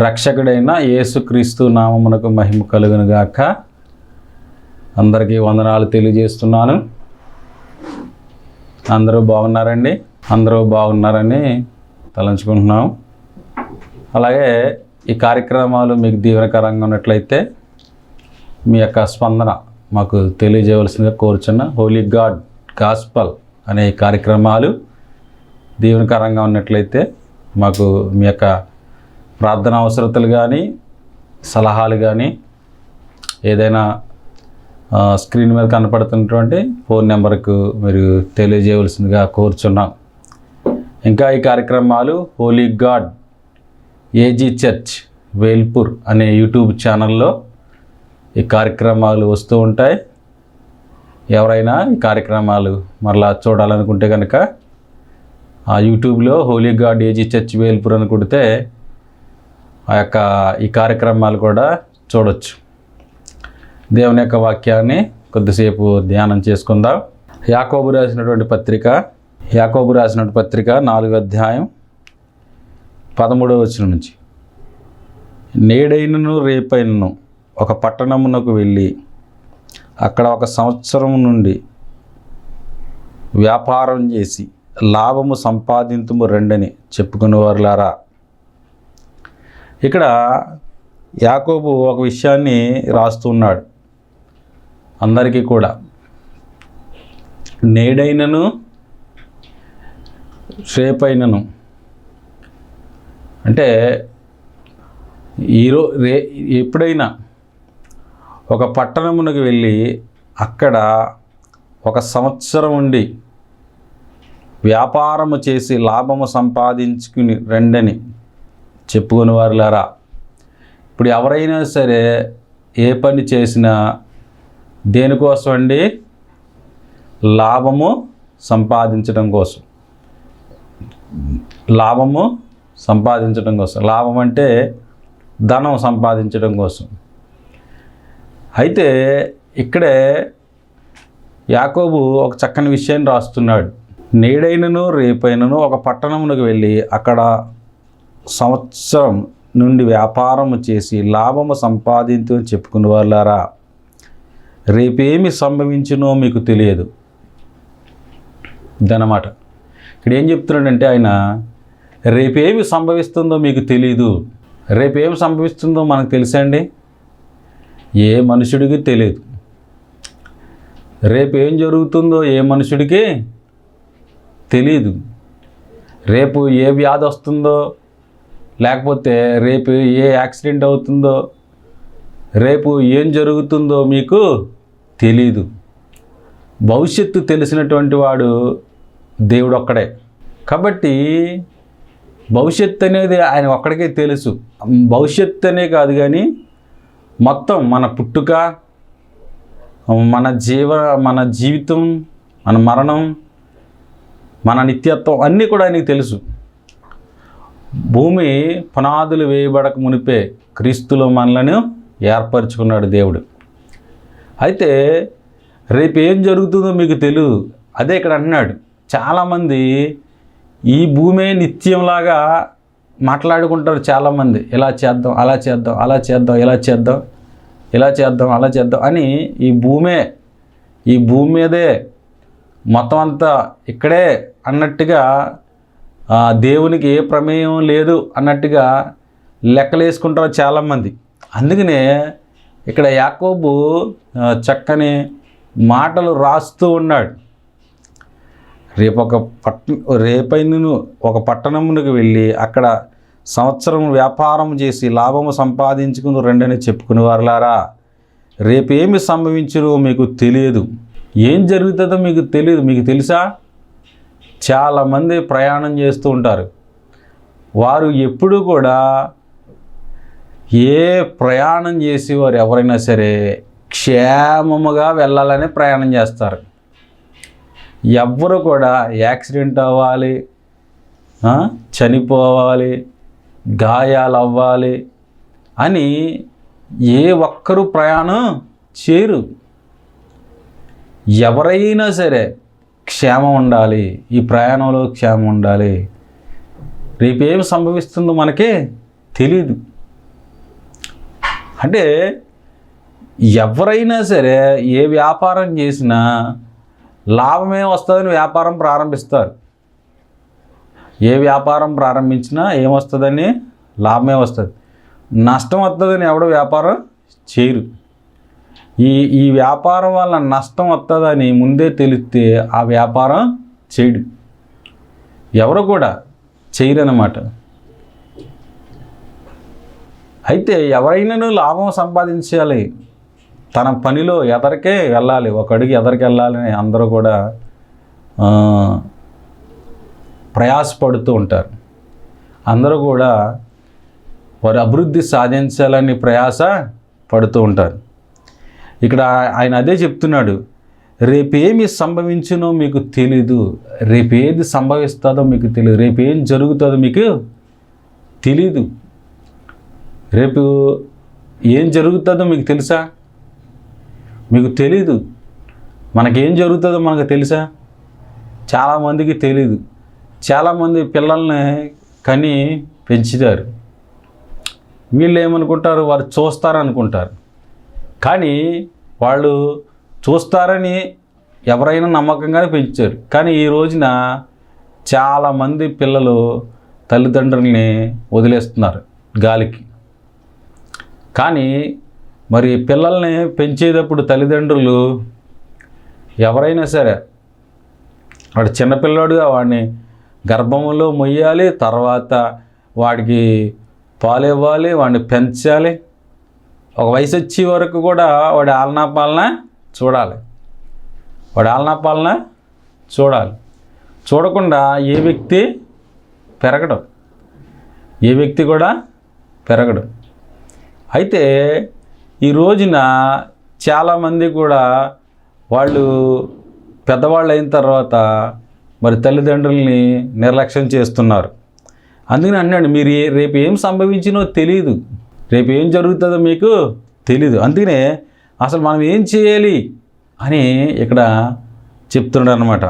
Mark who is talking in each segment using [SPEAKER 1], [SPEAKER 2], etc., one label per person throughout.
[SPEAKER 1] రక్షకుడైన యేసుక్రీస్తు నామమునకు మహిమ కలుగును గాక. అందరికీ వందనాలు తెలియజేస్తున్నాను. అందరూ బాగున్నారండి? అందరూ బాగున్నారని తలంచుకుంటున్నాం. అలాగే ఈ కార్యక్రమాలు మీకు దీవెనకరంగా ఉన్నట్లయితే మీ యొక్క స్పందన మాకు తెలియజేయవలసిందిగా కోరుచున్న హోలీ గాడ్ గాస్పల్ అనే ఈ కార్యక్రమాలు దీవెనకరంగా ఉన్నట్లయితే మాకు మీ యొక్క ప్రార్థన అవసరతలు కానీ సలహాలు కానీ ఏదైనా స్క్రీన్ మీద కనపడుతున్నటువంటి ఫోన్ నెంబర్కు మీరు తెలియజేయవలసిందిగా కోరుచున్నాం. ఇంకా ఈ కార్యక్రమాలు holy God AG church Velpur అనే యూట్యూబ్ ఛానల్లో ఈ కార్యక్రమాలు వస్తూ ఉంటాయి. ఎవరైనా ఈ కార్యక్రమాలు మరలా చూడాలనుకుంటే కనుక ఆ యూట్యూబ్లో holy God AG church Velpur అని కొడితే ఈ కార్యక్రమాలు కూడా చూడొచ్చు. దేవుని యొక్క వాక్యాన్ని కొద్దిసేపు ధ్యానం చేసుకుందాం. యాకోబు రాసినటువంటి పత్రిక 4వ అధ్యాయం 13వ వచనం నుంచి, నేడైనను రేపైనను ఒక పట్టణమునకు వెళ్ళి అక్కడ 1 సంవత్సరం నుండి వ్యాపారం చేసి లాభము సంపాదింతుము రెండని చెప్పుకునేవారులారా. ఇక్కడ యాకోబు ఒక విషయాన్ని రాస్తున్నాడు అందరికీ కూడా. నేడైనను రేపైనను అంటే ఎప్పుడైనా ఒక పట్టణమునకు వెళ్ళి అక్కడ 1 సంవత్సరం ఉండి వ్యాపారము చేసి లాభము సంపాదించుకుని రెండని చెప్పుకుని వారులారా. ఇప్పుడు ఎవరైనా సరే ఏ పని చేసినా దేనికోసం అండి? లాభము సంపాదించడం కోసం. లాభం అంటే ధనం సంపాదించడం కోసం. అయితే ఇక్కడే యాకోబు ఒక చక్కని విషయాన్ని రాస్తున్నాడు. నేడైనను రేపైనను ఒక పట్టణమునకు వెళ్ళి అక్కడ 1 సంవత్సరం నుండి వ్యాపారము చేసి లాభము సంపాదించు అని చెప్పుకునే వాళ్ళారా. రేపేమి సంభవించునో మీకు తెలియదు దన్నమాట. ఇక్కడ ఏం చెప్తున్నాడంటే ఆయన, రేపేమి సంభవిస్తుందో మీకు తెలియదు. రేపేమి సంభవిస్తుందో మనకు తెలుసండి? ఏ మనుషుడికి తెలియదు. రేపేం జరుగుతుందో ఏ మనుషుడికి తెలియదు. రేపు ఏ వ్యాధి వస్తుందో, లేకపోతే రేపు ఏ యాక్సిడెంట్ అవుతుందో, రేపు ఏం జరుగుతుందో మీకు తెలీదు. భవిష్యత్తు తెలిసినటువంటి వాడు దేవుడు ఒక్కడే. కాబట్టి భవిష్యత్తు అనేది ఆయన ఒక్కడికే తెలుసు. భవిష్యత్తు అనే కాదు కానీ మొత్తం మన పుట్టుక, మన జీవితం, మన మరణం, మన నిత్యత్వం అన్నీ కూడా ఆయనకి తెలుసు. భూమి పునాదులు వేయబడక మునిపే క్రీస్తులో మనలను ఏర్పరచుకున్నాడు దేవుడు. అయితే రేపు ఏం జరుగుతుందో మీకు తెలియదు. అదే ఇక్కడ అంటున్నాడు. చాలామంది ఈ భూమే నిత్యంలాగా మాట్లాడుకుంటారు. చాలామంది ఇలా చేద్దాం, అలా చేద్దాం, అలా చేద్దాం, ఇలా చేద్దాం, ఇలా చేద్దాం, అలా చేద్దాం అని ఈ భూమి మీదే మొత్తం అంతా ఇక్కడే అన్నట్టుగా, దేవునికి ఏ ప్రమేయం లేదు అన్నట్టుగా లెక్కలేసుకుంటారు చాలామంది. అందుకనే ఇక్కడ యాకోబు చక్కని మాటలు రాస్తూ ఉన్నాడు. రేపైనను ఒక పట్టణమునకు వెళ్ళి అక్కడ 1 సంవత్సరం వ్యాపారం చేసి లాభము సంపాదించుకుని రెండని చెప్పుకునే వారులారా. రేపేమి సంభవించునో మీకు తెలియదు. ఏం జరుగుతుందో మీకు తెలియదు. మీకు తెలుసా? చాలామంది ప్రయాణం చేస్తూ ఉంటారు. వారు ఎప్పుడూ కూడా ఏ ప్రయాణం చేసేవారు ఎవరైనా సరే క్షేమముగా వెళ్ళాలని ప్రయాణం చేస్తారు. ఎవ్వరు కూడా యాక్సిడెంట్ అవ్వాలి, చనిపోవాలి, గాయాలు అవ్వాలి అని ఏ ఒక్కరూ ప్రయాణం చేయరు. ఎవరైనా సరే క్షేమం ఉండాలి, ఈ ప్రయాణంలో క్షేమం ఉండాలి. రేపేమి సంభవిస్తుందో మనకే తెలీదు. అంటే ఎవరైనా సరే ఏ వ్యాపారం చేసినా లాభమే వస్తుందని వ్యాపారం ప్రారంభిస్తారు. ఏ వ్యాపారం ప్రారంభించినా ఏమొస్తుందని లాభమే వస్తుంది. నష్టం వస్తుందని ఎవడో వ్యాపారం చేయరు. ఈ వ్యాపారం వల్ల నష్టం వస్తుందని ముందే తెలిస్తే ఆ వ్యాపారం చేయడు, ఎవరు కూడా చేయరన్నమాట. అయితే ఎవరైనాను లాభం సంపాదించాలి, తన పనిలో ఎదరికే వెళ్ళాలి, ఒక అడుగు ఎదరికి వెళ్ళాలని అందరూ కూడా ప్రయాసపడుతూ ఉంటారు. అందరూ కూడా వారి అభివృద్ధి సాధించాలని ప్రయాస పడుతూ ఉంటారు. ఇక్కడ ఆయన అదే చెప్తున్నాడు, రేపేమి సంభవించునో మీకు తెలీదు, రేపేది సంభవిస్తుందో మీకు తెలియదు, రేపేం జరుగుతుందో మీకు తెలీదు. రేపు ఏం జరుగుతుందో మీకు తెలుసా? మీకు తెలీదు. మనకేం జరుగుతుందో మనకు తెలుసా? చాలామందికి తెలీదు. చాలామంది పిల్లల్ని కని పెంచుతారు. వీళ్ళు ఏమనుకుంటారు, వారు చూస్తారనుకుంటారు. కానీ వాళ్ళు చూస్తారని ఎవరైనా నమ్మకంగానే పెంచారు. కానీ ఈ రోజున చాలామంది పిల్లలు తల్లిదండ్రుల్ని వదిలేస్తున్నారు గాలికి. కానీ మరి పిల్లల్ని పెంచేటప్పుడు తల్లిదండ్రులు ఎవరైనా సరే, వాడు చిన్నపిల్లాడుగా వాడిని గర్భంలో మొయ్యాలి, తర్వాత వాడికి పాలు ఇవ్వాలి, వాడిని పెంచాలి. ఒక వయసు వచ్చే వరకు కూడా వాడి ఆలనా పాలన చూడాలి, వాడి ఆలనా పాలన చూడాలి. చూడకుండా ఏ వ్యక్తి పెరగడు, ఏ వ్యక్తి కూడా పెరగడు. అయితే ఈ రోజున చాలామంది కూడా వాళ్ళు పెద్దవాళ్ళు అయిన తర్వాత మరి తల్లిదండ్రుల్ని నిర్లక్ష్యం చేస్తున్నారు. అందుకని అన్నాడు, మీరు రేపు ఏం సంభవించినో తెలియదు, రేపు ఏం జరుగుతుందో మీకు తెలీదు. అందుకనే అసలు మనం ఏం చేయాలి అని ఇక్కడ చెప్తున్నాడు అనమాట.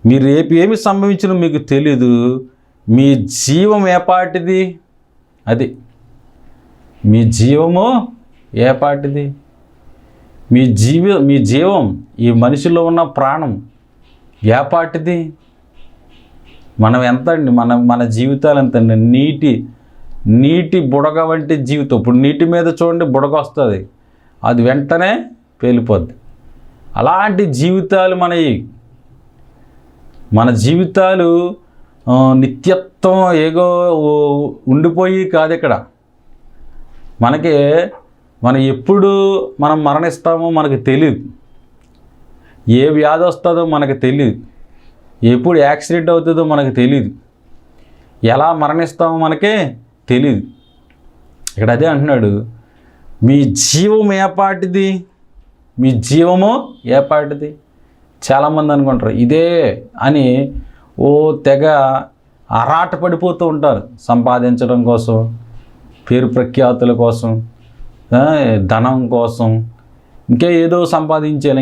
[SPEAKER 1] మీరు రేపు ఏమి సంభవించినో మీకు తెలీదు, మీ జీవం ఏపాటిది, అది మీ జీవము ఏపాటిది, మీ జీవం ఈ మనిషిలో ఉన్న ప్రాణం ఏపాటిది. మనం ఎంత అండి, మన జీవితాలు ఎంత అండి, నీటి బుడగ వంటి జీవితం. ఇప్పుడు నీటి మీద చూడండి బుడగ వస్తుంది, అది వెంటనే పేలిపోద్ది. అలాంటి జీవితాలు మన జీవితాలు నిత్యత్వం ఏగో ఉండిపోయి కాదు. ఇక్కడ మనం ఎప్పుడు మనం మరణిస్తామో మనకు తెలియదు, ఏ వ్యాధి వస్తుందో మనకు తెలియదు, ఎప్పుడు యాక్సిడెంట్ అవుతుందో మనకు తెలియదు, ఎలా మరణిస్తామో మనకే తెలియదు. ఇక్కడ అదే అంటున్నాడు, మీ జీవం ఏపాటిది, మీ జీవము ఏపాటిది. చాలామంది అనుకుంటారు ఇదే అని తెగ ఆరాట పడిపోతూ ఉంటారు. సంపాదించడం కోసం, పేరు ప్రఖ్యాతుల కోసం, ధనం కోసం, ఇంకా ఏదో సంపాదించాలి,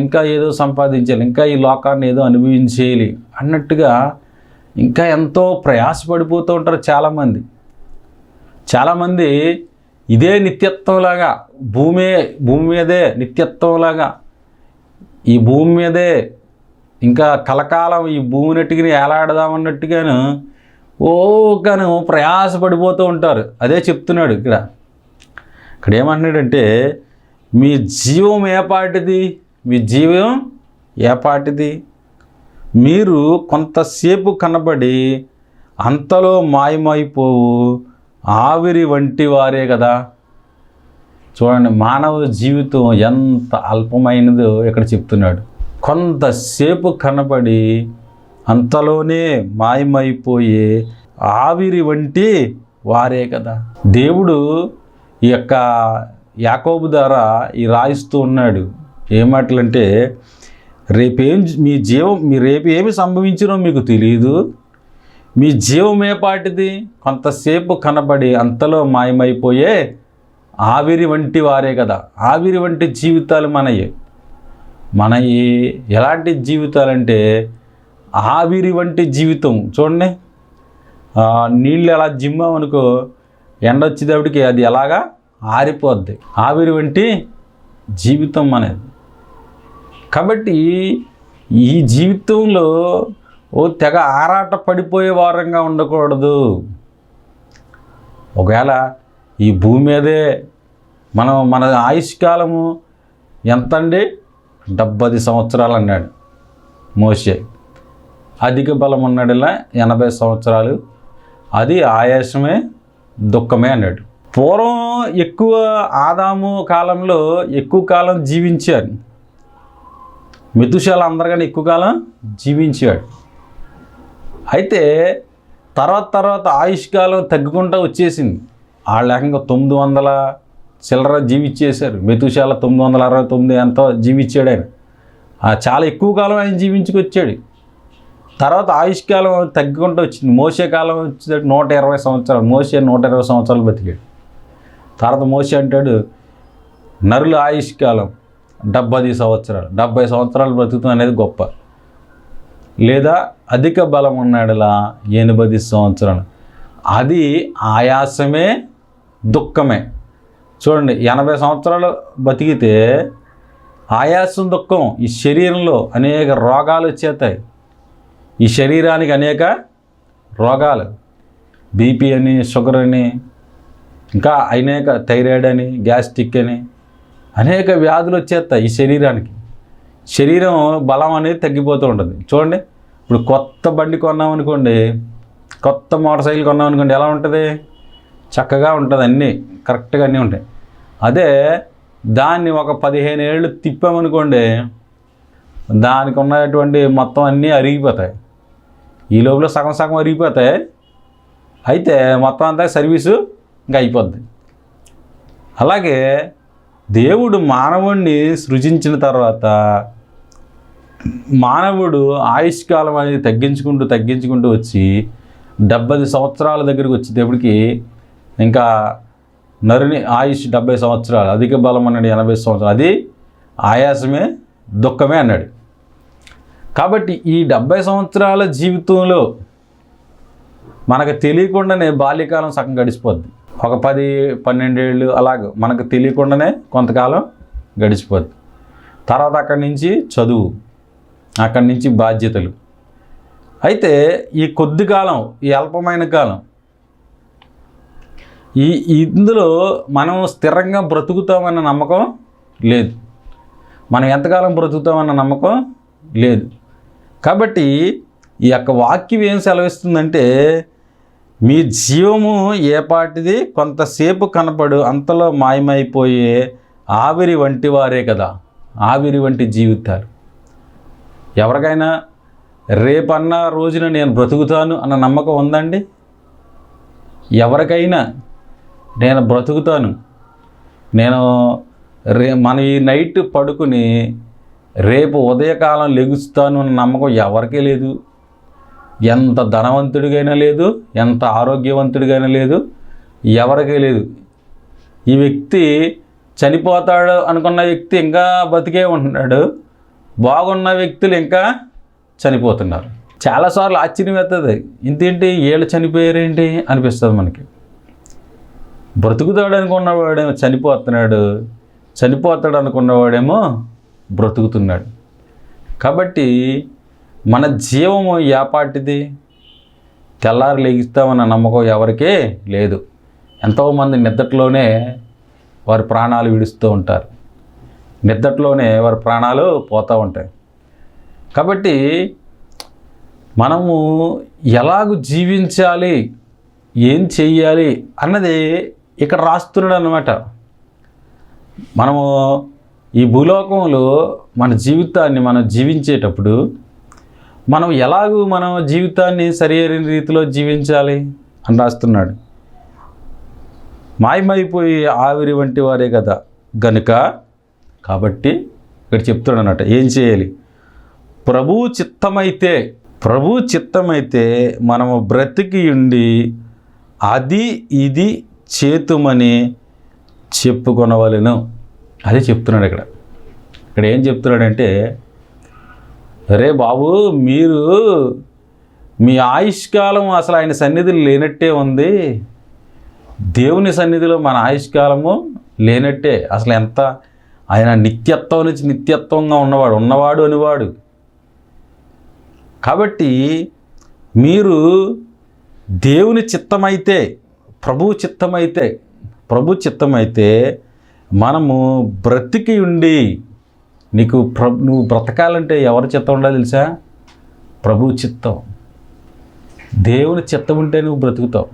[SPEAKER 1] ఇంకా ఈ లోకాన్ని ఏదో అనుభవించేయాలి అన్నట్టుగా ఇంకా ఎంతో ప్రయాసపడిపోతూ ఉంటారు చాలామంది. ఇదే నిత్యత్వంలాగా, భూమి మీదే నిత్యత్వంలాగా, ఈ భూమి మీదే ఇంకా కలకాలం ఈ భూమినట్టుగా ఏలాడదామన్నట్టుగాను కానీ ప్రయాసపడిపోతూ ఉంటారు. అదే చెప్తున్నాడు ఇక్కడ ఏమంటున్నాడంటే, మీ జీవం ఏపాటిది, మీ జీవం ఏపాటిది, మీరు కొంతసేపు కనబడి అంతలో మాయమైపోవు ఆవిరి వంటి వారే కదా. చూడండి, మానవ జీవితం ఎంత అల్పమైనదో ఇక్కడ చెప్తున్నాడు. కొంతసేపు కనబడి అంతలోనే మాయమైపోయే ఆవిరి వంటి వారే కదా. దేవుడు ఈ యొక్క యాకోబు ద్వారా రాయిస్తూ ఉన్నాడు. ఏ మాటలంటే, రేపు ఏమి సంభవించినో మీకు తెలియదు, మీ జీవం ఏపాటిది, కొంతసేపు కనబడి అంతలో మాయమైపోయే ఆవిరి వంటి వారే కదా. ఆవిరి వంటి జీవితాలు మనవి ఎలాంటి జీవితాలంటే ఆవిరి వంటి జీవితం. చూడండి, నీళ్ళు ఎలా జిమ్మామనుకో, ఎండ వచ్చేటప్పటికి అది ఎలాగా ఆరిపోద్ది. ఆవిరి వంటి జీవితం అనేది. కాబట్టి ఈ జీవితంలో తెగ ఆరాట పడిపోయే వారంగా ఉండకూడదు. ఒకవేళ ఈ భూమి మీదే మన ఆయుష్కాలము ఎంత అండి? 70 సంవత్సరాలు అన్నాడు మోషే. అధిక బలం ఉన్నాడులా 80 సంవత్సరాలు, అది ఆయాసమే దుఃఖమే అన్నాడు. పూర్వం ఎక్కువ ఆదాము కాలంలో ఎక్కువ కాలం జీవించారు. మెతుషాల అందరికన్నా ఎక్కువ కాలం జీవించాడు. అయితే తర్వాత ఆయుష్కాలం తగ్గుకుంటూ వచ్చేసింది. వాళ్ళు ఏకంగా 900 చిల్లర జీవించేశారు. మెతుషాల 969 ఎంతో జీవించాడు ఆయన. చాలా ఎక్కువ కాలం ఆయన జీవించుకొచ్చాడు. తర్వాత ఆయుష్కాలం తగ్గుకుంటూ వచ్చింది. మోసే కాలం వచ్చేసరికి 120 సంవత్సరాలు. మోసే 120 సంవత్సరాలు బతికాడు. తర్వాత మోసే అంటాడు, నరుల ఆయుష్కాలం 70 సంవత్సరాలు. 70 సంవత్సరాలు బ్రతుకుతాం అనేది గొప్ప. లేదా అధిక బలం ఉన్నాడులా 80 సంవత్సరాలు, అది ఆయాసమే దుఃఖమే. చూడండి, 80 సంవత్సరాలు బతికితే ఆయాసం దుఃఖం. ఈ శరీరంలో అనేక రోగాలు వచ్చేస్తాయి. ఈ శరీరానికి అనేక రోగాలు, బీపీ అని, షుగర్ అని, ఇంకా అనేక థైరాయిడ్ అని, గ్యాస్ట్రిక్ అని, అనేక వ్యాధులు వచ్చేస్తాయి ఈ శరీరానికి. శరీరం బలం అనేది తగ్గిపోతూ ఉంటుంది. చూడండి, ఇప్పుడు కొత్త బండి కొన్నామనుకోండి, కొత్త మోటార్ సైకిల్ కొన్నామనుకోండి, ఎలా ఉంటుంది? చక్కగా ఉంటుంది, అన్నీ కరెక్ట్గా అన్నీ ఉంటాయి. అదే దాన్ని ఒక 15 ఏళ్ళు తిప్పామనుకోండి, దానికి ఉన్నటువంటి మొత్తం అన్నీ అరిగిపోతాయి. ఈ లోపల సగం అరిగిపోతాయి. అయితే మొత్తం అంతా సర్వీసు ఇంకా అయిపోద్ది. అలాగే దేవుడు మానవుడిని సృజించిన తర్వాత మానవుడు ఆయుష్కాలం అనేది తగ్గించుకుంటూ వచ్చి 70 సంవత్సరాల దగ్గరికి వచ్చేటప్పటికి ఇంకా నరుని ఆయుష్ 70 సంవత్సరాలు, అధిక బలం అన్నాడు 80 సంవత్సరాలు, అది ఆయాసమే దుఃఖమే అన్నాడు. కాబట్టి ఈ 70 సంవత్సరాల జీవితంలో మనకు తెలియకుండానే బాల్యకాలం సగం గడిచిపోద్ది. ఒక 10-12 ఏళ్ళు అలాగ మనకు తెలియకుండానే కొంతకాలం గడిచిపోద్ది. తర్వాత అక్కడి నుంచి చదువు, అక్కడి నుంచి బాధ్యతలు. అయితే ఈ కొద్ది కాలం, ఈ అల్పమైన కాలం, ఇందులో మనం స్థిరంగా బ్రతుకుతామన్న నమ్మకం లేదు. మనం ఎంతకాలం బ్రతుకుతామన్న నమ్మకం లేదు. కాబట్టి ఈ యొక్క వాక్యం ఏం సెలవిస్తుందంటే, మీ జీవము ఏపాటిది, కొంతసేపు కనపడు అంతలో మాయమైపోయే ఆవిరి వంటి వారే కదా. ఆవిరి వంటి జీవితాలు. ఎవరికైనా రేపన్న రోజున నేను బ్రతుకుతాను అన్న నమ్మకం ఉందండి? ఎవరికైనా నేను బ్రతుకుతాను, నేను మన ఈ నైట్ పడుకుని రేపు ఉదయకాలం లెగుస్తాను అన్న నమ్మకం ఎవరికీ లేదు. ఎంత ధనవంతుడిగైనా లేదు, ఎంత ఆరోగ్యవంతుడిగైనా లేదు, ఎవరికీ లేదు. ఈ వ్యక్తి చనిపోతాడు అనుకున్న వ్యక్తి ఇంకా బతికే ఉంటున్నాడు, బాగున్న వ్యక్తులు ఇంకా చనిపోతున్నారు. చాలాసార్లు ఆశ్చర్యం వేస్తుంది, ఇంతేంటి వీళ్ళు చనిపోయారేంటి అనిపిస్తుంది మనకి. బ్రతుకుతాడు అనుకున్నవాడేమో చనిపోతాడు అనుకున్నవాడేమో బ్రతుకుతున్నాడు. కాబట్టి మన జీవము ఏపాటిది, తెల్లారి లెగిస్తామన్న నమ్మకం ఎవరికీ లేదు. ఎంతోమంది నిద్రలోనే వారి ప్రాణాలు విడుస్తూ ఉంటారు, నిద్రలోనే వారి ప్రాణాలు పోతూ ఉంటాయి. కాబట్టి మనము ఎలాగూ జీవించాలి, ఏం చెయ్యాలి అన్నది ఇక్కడ రాస్తున్నాడు అన్నమాట. మనము ఈ భూలోకంలో మన జీవితాన్ని మనం జీవించేటప్పుడు మనం ఎలాగూ మన జీవితాన్ని సరైన రీతిలో జీవించాలి అని రాస్తున్నాడు. మాయమైపోయి ఆవిరి వంటి వారే కదా గనుక, కాబట్టి ఇక్కడ చెప్తున్నాడు అన్నమాట ఏం చేయాలి. ప్రభు చిత్తమైతే మనము బ్రతికి ఉండి అది ఇది చేతుమని చెప్పుకొనవలెను. అదే చెప్తున్నాడు ఇక్కడ ఏం చెప్తున్నాడంటే, అరే బాబు, మీరు మీ ఆయుష్కాలం అసలు ఆయన సన్నిధిలో లేనట్టే ఉంది. దేవుని సన్నిధిలో మన ఆయుష్కాలము లేనట్టే. అసలు ఎంత ఆయన నిత్యత్వం నుంచి నిత్యత్వంగా ఉన్నవాడు అనివాడు. కాబట్టి మీరు దేవుని చిత్తమైతే, ప్రభు చిత్తమైతే మనము బ్రతికి ఉండి, నువ్వు బ్రతకాలంటే ఎవరి చిత్తం ఉండాలి తెలుసా? ప్రభు చిత్తం. దేవుని చిత్తం ఉంటే నువ్వు బ్రతుకుతావు.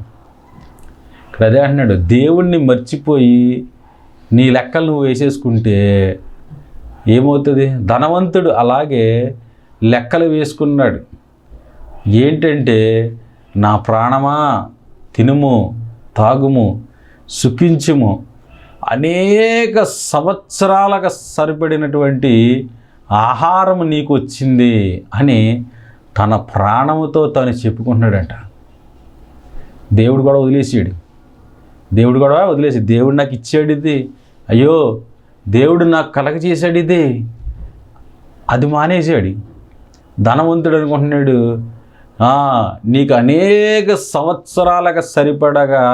[SPEAKER 1] ఇక్కడ అదే అంటున్నాడు, దేవుణ్ణి మర్చిపోయి నీ లెక్కలు నువ్వు వేసేసుకుంటే ఏమవుతుంది? ధనవంతుడు అలాగే లెక్కలు వేసుకున్నాడు. ఏంటంటే, నా ప్రాణమా తినుము తాగుము సుఖించుము, అనేక సంవత్సరాలకు సరిపడినటువంటి ఆహారం నీకు వచ్చింది అని తన ప్రాణముతో తను చెప్పుకుంటున్నాడంట. దేవుడు కూడా వదిలేసాడు. దేవుడు నాకు ఇచ్చాడు ఇది, అయ్యో దేవుడు నాకు కలగజేశాడు ఇది, అది మానేశాడు. ధనవంతుడు అనుకుంటున్నాడు, నీకు అనేక సంవత్సరాలకు సరిపడగా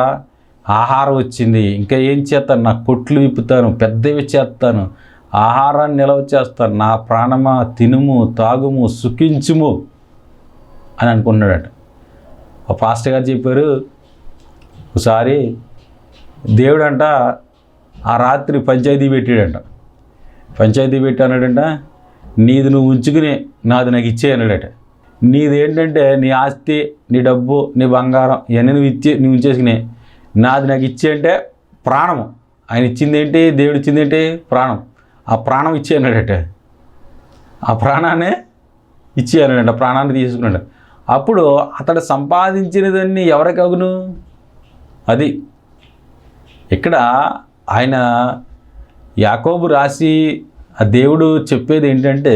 [SPEAKER 1] ఆహారం వచ్చింది, ఇంకా ఏం చేస్తాను, నా కొట్లు విప్పుతాను, పెద్దవి చేస్తాను, ఆహారాన్ని నిల్వ చేస్తాను, నా ప్రాణమా తినుము తాగుము సుఖించుము అని అనుకున్నాడట. ఆ పాస్టర్ గారు చెప్పారు, ఒకసారి దేవుడంట ఆ రాత్రి పంచాయతీ పెట్టాడంట. పంచాయతీ పెట్టి అన్నాడంట, నీది నువ్వు ఉంచుకుని నాది నాకు ఇచ్చే అన్నాడట. నీది ఏంటంటే నీ ఆస్తి, నీ డబ్బు, నీ బంగారం ఇవన్నీ నువ్వు ఉంచేసుకునే, నాది నాకు ఇచ్చే అంటే ప్రాణము. ఆయన ఇచ్చింది ఏంటి? దేవుడు ఇచ్చింది ఏంటి? ప్రాణం. ఆ ప్రాణం ఇచ్చే అన్నాడట. ఆ ప్రాణాన్ని ఇచ్చే అన్నాడంట, ప్రాణాన్ని తీసుకున్నాడు. అప్పుడు అతడు సంపాదించినదాన్ని ఎవరికి అగును? అది ఇక్కడ ఆయన యాకోబు రాసి ఆ దేవుడు చెప్పేది ఏంటంటే,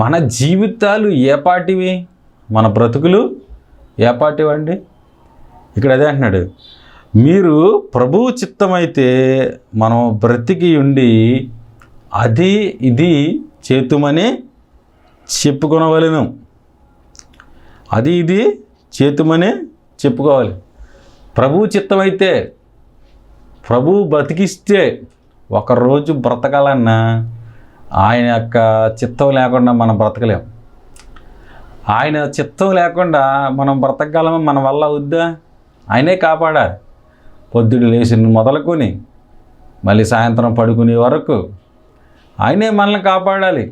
[SPEAKER 1] మన జీవితాలు ఏపాటివి, మన బ్రతుకులు ఏపాటివండి. ఇక్కడ అదే అంటున్నాడు, మీరు ప్రభువు చిత్తమైతే మనం బ్రతికి ఉండి అది ఇది చేతుమని చెప్పుకొనవలెను. అది ఇది చేతుమని చెప్పుకోవాలి. ప్రభువు చిత్తమైతే, ప్రభువు బ్రతికిస్తే, ఒకరోజు బ్రతకాలన్నా ఆయన యొక్క చిత్తం లేకుండా మనం బ్రతకలేం. ఆయన చిత్తం లేకుండా మనం బ్రతకగలమని మన వల్ల అవుద్దా? ఆయనే కాపాడాలి. పొద్దుడు లేచి మొదలుకొని మళ్ళీ సాయంత్రం పడుకునే వరకు ఆయనే మనల్ని కాపాడాలి.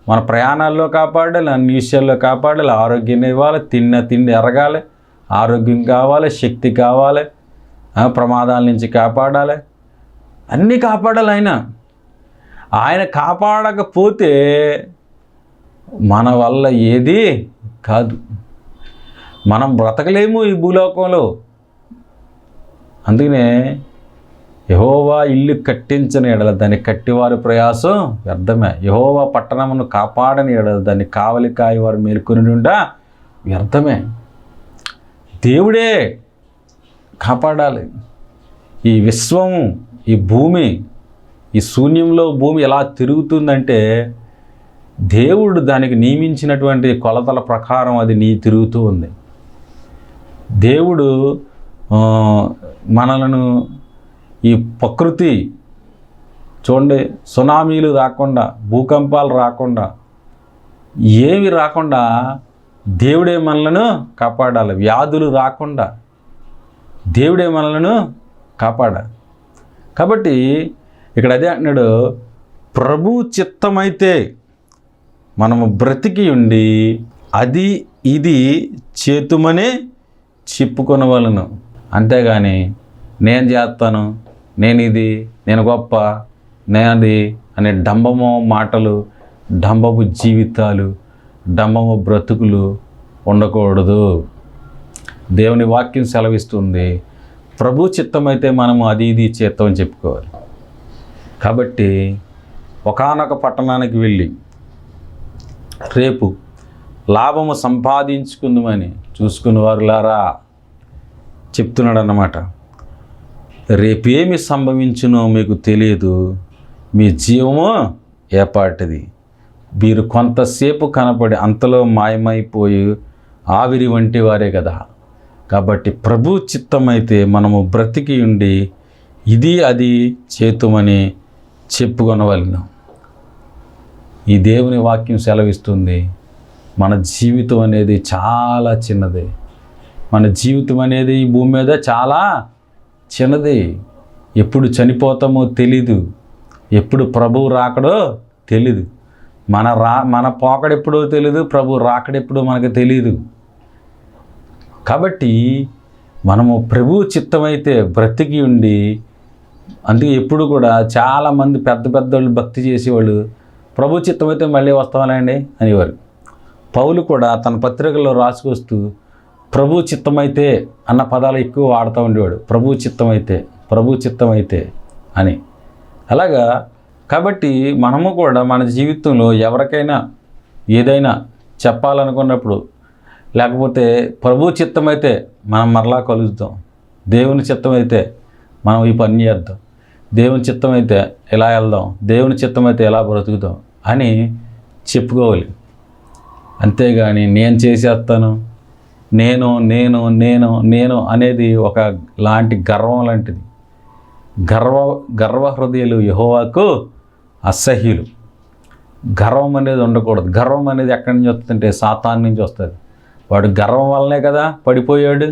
[SPEAKER 1] మన ప్రయాణాల్లో కాపాడాలి, అన్ని విషయాల్లో కాపాడాలి. ఆరోగ్యం ఇవ్వాలి, తిండి ఎరగాలి, ఆరోగ్యం కావాలి, శక్తి కావాలి, ప్రమాదాల నుంచి కాపాడాలి, అన్నీ కాపాడాలి. ఆయన కాపాడకపోతే మన వల్ల ఏది కాదు, మనం బ్రతకలేము ఈ భూలోకంలో. అందుకనే యెహోవా ఇల్లు కట్టించని ఎడల దాన్ని కట్టివారి ప్రయాసం వ్యర్థమే, యెహోవా పట్టణమును కాపాడని ఎడల దాన్ని కావలి కాయవారు మేల్కొనియుండా వ్యర్థమే. దేవుడే కాపాడాలి. ఈ విశ్వము, ఈ భూమి, ఈ శూన్యంలో భూమి ఎలా తిరుగుతుందంటే దేవుడు దానికి నియమించినటువంటి కొలతల ప్రకారం అది తిరుగుతూ ఉంది. దేవుడు మనలను ఈ ప్రకృతి చూడండి, సునామీలు రాకుండా, భూకంపాలు రాకుండా, ఏమి రాకుండా దేవుడే మనలను కాపాడాలి. వ్యాధులు రాకుండా దేవుడే మనలను కాపాడాలి. కాబట్టి ఇక్కడ అదే అంటున్నాడు, ప్రభు చిత్తమైతే మనము బ్రతికి ఉండి అది ఇది చేతుమని చెప్పుకొనవలను. అంతేగాని నేను చేస్తాను, నేను ఇది, నేను గొప్ప, నేనది అనే డంబము మాటలు, డంబపు జీవితాలు, డంబము బ్రతుకులు ఉండకూడదు. దేవుని వాక్యం సెలవిస్తుంది, ప్రభు చిత్తమైతే మనము అది ఇది చేస్తామని చెప్పుకోవాలి. కాబట్టి ఒకానొక పట్టణానికి వెళ్ళి రేపు లాభము సంపాదించుకుందామని చూసుకుని వారులారా చెప్తున్నాడు అన్నమాట. రేపేమి సంభవించునో మీకు తెలియదు, మీ జీవము ఏపాటిది. మీరు కొంతసేపు కనపడి అంతలో మాయమైపోయి ఆవిరి వంటి వారే కదా. కాబట్టి ప్రభు చిత్తమైతే మనము బ్రతికి ఉండి ఇది అది చేతుమని చెప్పుకొనవలెను. ఈ దేవుని వాక్యం సెలవిస్తుంది, మన జీవితం అనేది చాలా చిన్నది. మన జీవితం అనేది ఈ భూమి మీద చాలా చిన్నది. ఎప్పుడు చనిపోతామో తెలీదు, ఎప్పుడు ప్రభువు రాకడో తెలీదు. మన పోకడెప్పుడో తెలీదు, ప్రభు రాకడెప్పుడో మనకు తెలీదు. కాబట్టి మనము ప్రభు చిత్తమైతే బ్రతికి ఉండి, అందుకే ఎప్పుడు కూడా చాలామంది పెద్దోళ్ళు భక్తి చేసేవాళ్ళు ప్రభు చిత్తమైతే మళ్ళీ వస్తామనండి అనేవారు. పౌలు కూడా తన పత్రికల్లో రాసుకొస్తూ ప్రభు చిత్తమైతే అన్న పదాలు ఎక్కువ వాడుతూ ఉండేవాడు. ప్రభు చిత్తమైతే అని. అలాగా కాబట్టి మనము కూడా మన జీవితంలో ఎవరికైనా ఏదైనా చెప్పాలనుకున్నప్పుడు, లేకపోతే ప్రభు చిత్తమైతే మనం మరలా కలుద్దాం, దేవుని చిత్తమైతే మనం ఈ పని చేద్దాం, దేవుని చిత్తమైతే ఎలా వెళ్దాం, దేవుని చిత్తమైతే ఎలా బ్రతుకుతాం అని చెప్పుకోవాలి. అంతేగాని నేను చేసేస్తాను, నేను అనేది ఒక లాంటి గర్వం లాంటిది. గర్వ హృదయులు యెహోవాకు అసహ్యులు. గర్వం అనేది ఉండకూడదు. గర్వం అనేది ఎక్కడి నుంచి వస్తుందంటే సాతాను నుంచి వస్తుంది. వాడు గర్వం వల్లనే కదా పడిపోయాడు,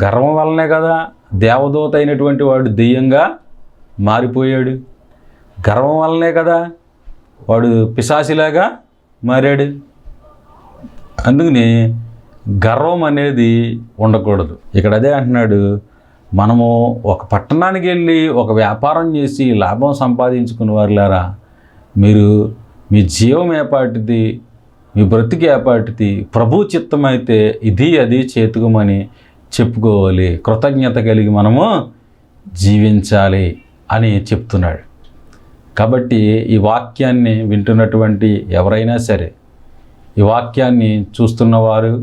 [SPEAKER 1] గర్వం వల్లనే కదా దేవదూత అయినటువంటి వాడు దెయ్యంగా మారిపోయాడు, గర్వం వల్లనే కదా వాడు పిశాచిలాగా మారాడు. అందుకని గర్వం అనేది ఉండకూడదు. ఇక్కడ అదే అంటున్నాడు, మనము ఒక పట్టణానికి వెళ్ళి ఒక వ్యాపారం చేసి లాభం సంపాదించుకునే వారులారా, మీరు మీ జీవం ఏపాటిది, మీ బ్రతికి ఏపాటిది, ప్రభు చిత్తమైతే ఇది అది చేతుకోమని చెప్పుకోవాలి. కృతజ్ఞత కలిగి మనము జీవించాలి అని చెప్తున్నాడు. కాబట్టి ఈ వాక్యాన్ని వింటున్నటువంటి ఎవరైనా సరే, ఈ వాక్యాన్ని చూస్తున్నవారు,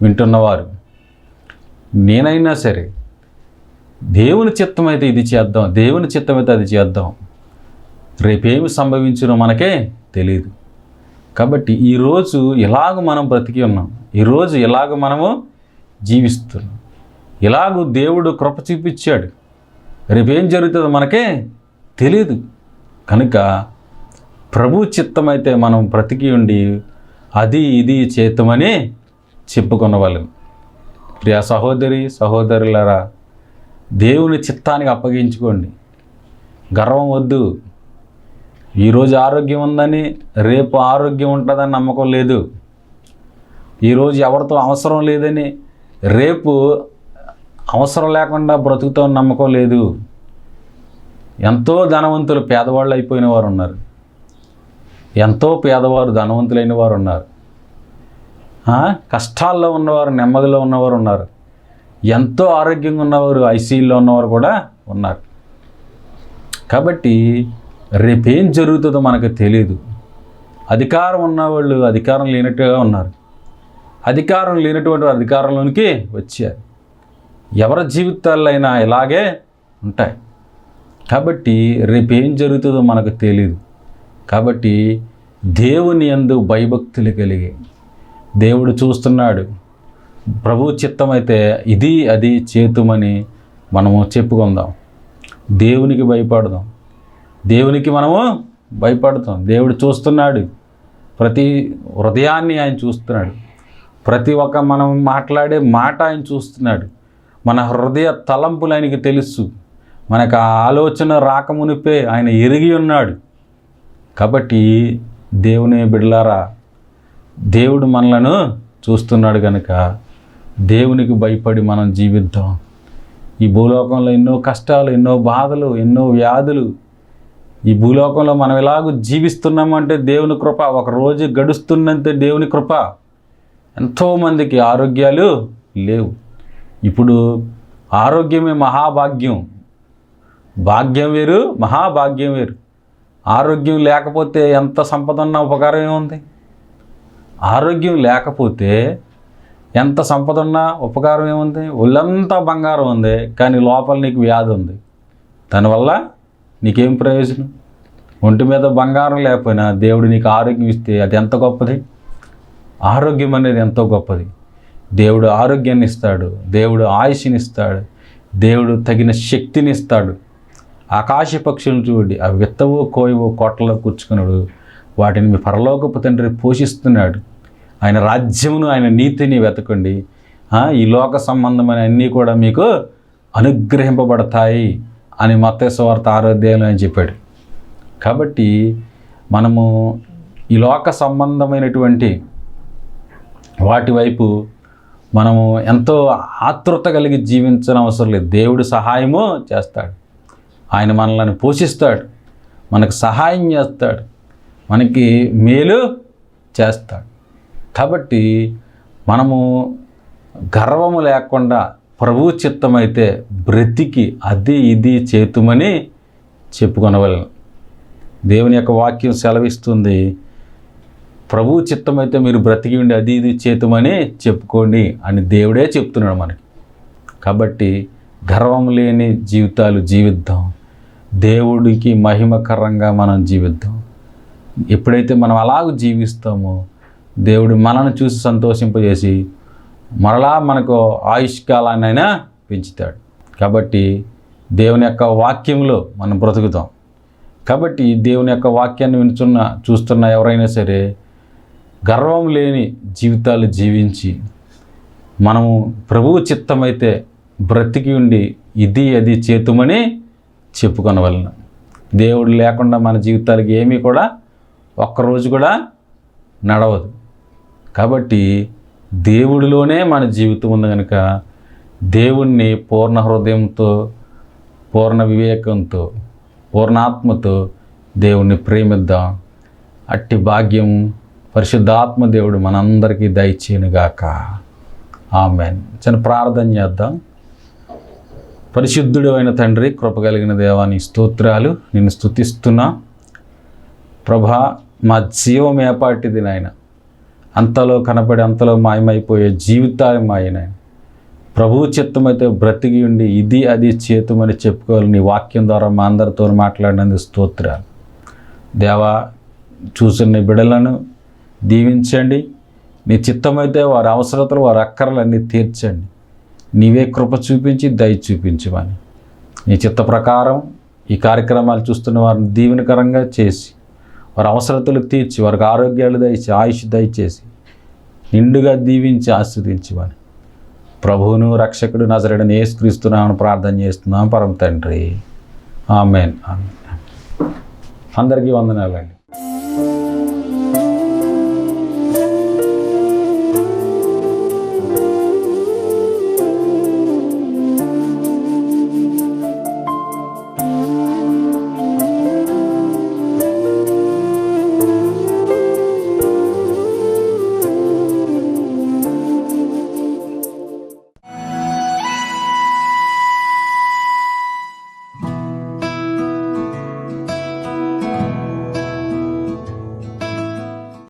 [SPEAKER 1] వింటున్నవారు, నేనైనా సరే, దేవుని చిత్తమైతే ఇది చేద్దాం, దేవుని చిత్తమైతే అది చేద్దాం. రేపేమి సంభవించునో మనకే తెలియదు. కాబట్టి ఈరోజు ఇలాగ మనం బ్రతికి ఉన్నాం, ఈరోజు ఇలాగ మనము జీవిస్తున్నాం, ఇలాగూ దేవుడు కృప చూపించాడు. రేపేం జరుగుతుందో మనకే తెలియదు. కనుక ప్రభు చిత్తమైతే మనం బ్రతికి ఉండి అది ఇది చేద్దామని చెప్పుకున్నవాళ్ళం. ప్రియ సహోదరులారా, దేవుని చిత్తానికి అప్పగించుకోండి. గర్వం వద్దు. ఈరోజు ఆరోగ్యం ఉందని రేపు ఆరోగ్యం ఉంటుందని నమ్మకం లేదు. ఈరోజు ఎవరితో అవసరం లేదని రేపు అవసరం లేకుండా బ్రతుకుతామని నమ్మకం లేదు. ఎంతో ధనవంతులు పేదవాళ్ళు అయిపోయిన వారు ఉన్నారు, ఎంతో పేదవారు ధనవంతులైన వారు ఉన్నారు, కష్టాల్లో ఉన్నవారు నెమ్మదిలో ఉన్నవారు ఉన్నారు, ఎంతో ఆరోగ్యంగా ఉన్నవారు ఐసీయూలో ఉన్నవారు కూడా ఉన్నారు. కాబట్టి రేపేం జరుగుతుందో మనకు తెలియదు. అధికారం ఉన్నవాళ్ళు అధికారం లేనట్టుగా ఉన్నారు, అధికారం లేనటువంటి అధికారంలోనికి వచ్చారు. ఎవరి జీవితాల్లో అయినా ఇలాగే ఉంటాయి. కాబట్టి రేపేం జరుగుతుందో మనకు తెలియదు. కాబట్టి దేవుని యందు భయభక్తులు కలిగి, దేవుడు చూస్తున్నాడు, ప్రభు చిత్తమైతే ఇది అది చేతుమని మనము చెప్పుకుందాం. దేవునికి భయపడదాం, దేవునికి మనము భయపడతాం. దేవుడు చూస్తున్నాడు, ప్రతి హృదయాన్ని ఆయన చూస్తున్నాడు, ప్రతి ఒక్క మనం మాట్లాడే మాట ఆయన చూస్తున్నాడు. మన హృదయ తలంపులు ఆయనకి తెలుసు. మనకు ఆ ఆలోచన రాకమునిపే ఆయన ఎరిగి ఉన్నాడు. కాబట్టి దేవుని బిడ్డలారా, దేవుడు మనలను చూస్తున్నాడు కనుక దేవునికి భయపడి మనం జీవిద్దాం. ఈ భూలోకంలో ఎన్నో కష్టాలు, ఎన్నో బాధలు, ఎన్నో వ్యాధులు. ఈ భూలోకంలో మనం ఎలాగూ జీవిస్తున్నామంటే దేవుని కృప. ఒక రోజు గడుస్తున్నంతే దేవుని కృప. ఎంతోమందికి ఆరోగ్యాలు లేవు. ఇప్పుడు ఆరోగ్యమే మహాభాగ్యం. భాగ్యం వేరు, మహాభాగ్యం వేరు. ఆరోగ్యం లేకపోతే ఎంత సంపద ఉన్న ఉపకారం ఏముంది? ఆరోగ్యం లేకపోతే ఎంత సంపద ఉన్నా ఉపకారం ఏముంది? ఒళ్ళంతా బంగారం ఉంది, కానీ లోపల నీకు వ్యాధి ఉంది. దానివల్ల నీకేం ప్రయోజనం? ఒంటి మీద బంగారం లేకపోయినా దేవుడు నీకు ఆరోగ్యం ఇస్తే అది ఎంత గొప్పది. ఆరోగ్యం అనేది ఎంతో గొప్పది. దేవుడు ఆరోగ్యాన్ని ఇస్తాడు, దేవుడు ఆయుష్ని ఇస్తాడు, దేవుడు తగిన శక్తిని ఇస్తాడు. ఆకాశ పక్షులను చూడండి, అవి విత్తవో కోయవో కోటలో కూర్చుకున్నాడు, వాటిని మీ పరలోకపు తండ్రి పోషిస్తున్నాడు. ఆయన రాజ్యమును ఆయన నీతిని వెతకండి, ఈ లోక సంబంధమైన అన్నీ కూడా మీకు అనుగ్రహింపబడతాయి అని మత్తయి సువార్త 6వ అధ్యాయంలో ఆయన చెప్పాడు. కాబట్టి మనము ఈ లోక సంబంధమైనటువంటి వాటి వైపు మనము ఎంతో ఆతృత కలిగి జీవించని అవసరం లేదు. దేవుడు సహాయము చేస్తాడు, ఆయన మనల్ని పోషిస్తాడు, మనకు సహాయం చేస్తాడు, మనకి మేలు చేస్తాడు. కాబట్టి మనము గర్వము లేకుండా ప్రభు చిత్తమైతే బ్రతికి అది ఇది చేతుమని చెప్పుకొనవలెను. దేవుని యొక్క వాక్యం సెలవిస్తుంది, ప్రభు చిత్తమైతే మీరు బ్రతికి ఉండి అది ఇది చేతుమని చెప్పుకోండి అని దేవుడే చెప్తున్నాడు మనకి. కాబట్టి గర్వం లేని జీవితాలు జీవిద్దాం, దేవుడికి మహిమకరంగా మనం జీవిద్దాం. ఎప్పుడైతే మనం అలాగ జీవిస్తామో దేవుడు మనల్ని చూసి సంతోషింపజేసి మరలా మనకు ఆయుష్కాలాన్నైనా పెంచుతాడు. కాబట్టి దేవుని యొక్క వాక్యంలో మనం బ్రతుకుతాం. కాబట్టి దేవుని యొక్క వాక్యాన్ని చూస్తున్న ఎవరైనా సరే గర్వం లేని జీవితాలు జీవించి మనము ప్రభువు చిత్తమైతే బ్రతికి ఉండి ఇది అది చేతుమని చెప్పుకొనవలెను. దేవుడు లేకుండా మన జీవితాలకి ఏమీ కూడా ఒక్కరోజు కూడా నడవదు. కాబట్టి దేవుడిలోనే మన జీవితం ఉంది కనుక దేవుణ్ణి పూర్ణ హృదయంతో, పూర్ణ వివేకంతో, పూర్ణాత్మతో దేవుణ్ణి ప్రేమిద్దాం. అట్టి భాగ్యం పరిశుద్ధాత్మ దేవుడు మనందరికీ దయచేయునుగాక. ఆమేన్. చిన్న ప్రార్థన చేద్దాం. పరిశుద్ధుడు అయిన తండ్రి, కృపగలిగిన దేవాని స్తోత్రాలు, నిన్ను స్తుతిస్తున్నా ప్రభా. మా జీవం ఏపాటిది నాయన, అంతలో కనపడి అంతలో మాయమైపోయే జీవితాలు మాయన. ప్రభువు చిత్తమైతే బ్రతికి ఉండి ఇది అది చేతుమని చెప్పుకోవాలి. నీ వాక్యం ద్వారా మా అందరితో మాట్లాడినందుకు స్తోత్రాలు దేవా. చూసిన బిడ్డలను దీవించండి. నీ చిత్తమైతే వారి అవసరతలు, వారి అక్కర్లన్నీ తీర్చండి. నీవే కృప చూపించి దయ చూపించమని నీ చిత్త ప్రకారం ఈ కార్యక్రమాలు చూస్తున్న వారిని దీవెనకరంగా చేసి వారి అవసరతలు తీర్చి వారికి ఆరోగ్యాలు దయచి ఆయుష్ దయచేసి నిండుగా దీవించి ఆస్వాదించమని ప్రభువును రక్షకుడు నజరేయుడైన యేసుక్రీస్తు నామమున ప్రార్థన చేస్తున్నాం పరమ తండ్రి. ఆమేన్. అందరికీ వందనాలండి.